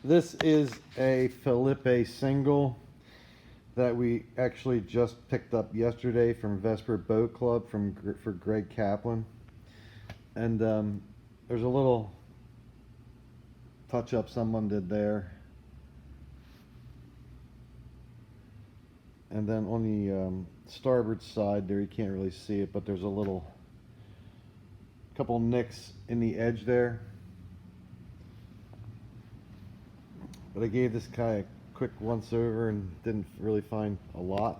This is a Filippi single that we actually just picked up yesterday from Vesper Boat Club for Greg Kaplan. And there's a little touch-up someone did there. And then on the starboard side there, you can't really see it, but there's a couple nicks in the edge there. But I gave this guy a quick once over and didn't really find a lot.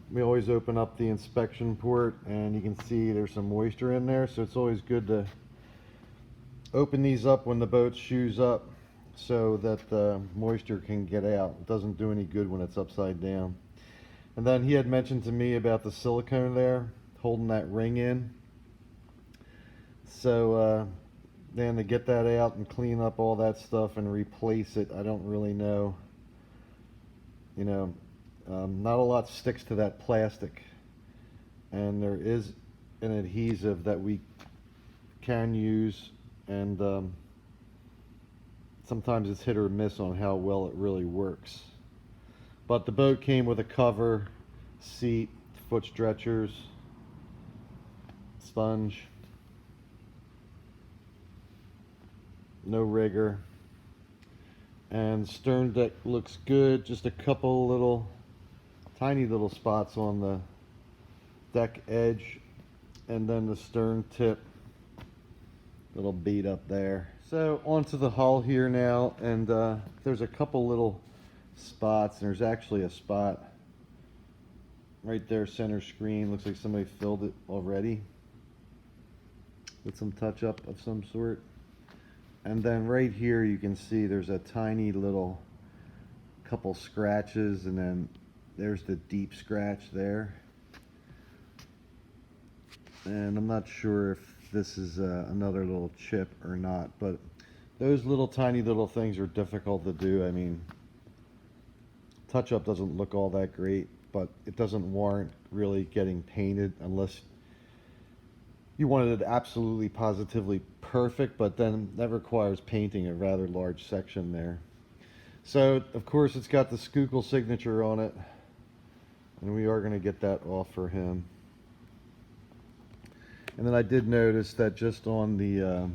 We always open up the inspection port and you can see there's some moisture in there, so it's always good to open these up when the boat shoes up so that the moisture can get out. It doesn't do any good when it's upside down. And then he had mentioned to me about the silicone there holding that ring in. So then to get that out and clean up all that stuff and replace it, I don't really know. You know, not a lot sticks to that plastic, and there is an adhesive that we can use, and sometimes it's hit or miss on how well it really works. But the boat came with a cover, seat, foot stretchers, sponge, no rigger, and stern deck looks good. Just a couple little tiny little spots on the deck edge, and then the stern tip little bead up there. So onto the hull here now, and there's a couple little spots. There's actually a spot right there center screen. Looks like somebody filled it already with some touch up of some sort. And then right here you can see there's a tiny little couple scratches, and then there's the deep scratch there. And I'm not sure if this is another little chip or not, but those little tiny little things are difficult to do. I mean, touch up doesn't look all that great, but it doesn't warrant really getting painted unless you wanted it absolutely positively perfect, but then that requires painting a rather large section there. So of course it's got the Schuylkill signature on it, and we are going to get that off for him. And then I did notice that just on the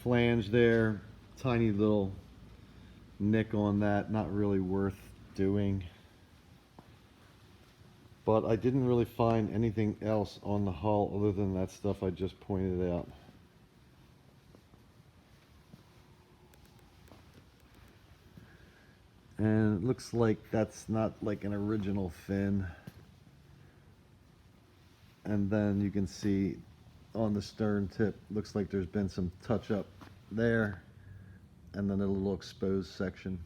flange there, tiny little nick on that, not really worth doing. But I didn't really find anything else on the hull other than that stuff I just pointed out. And it looks like that's not like an original fin. And then you can see on the stern tip, looks like there's been some touch up there, and then a little exposed section.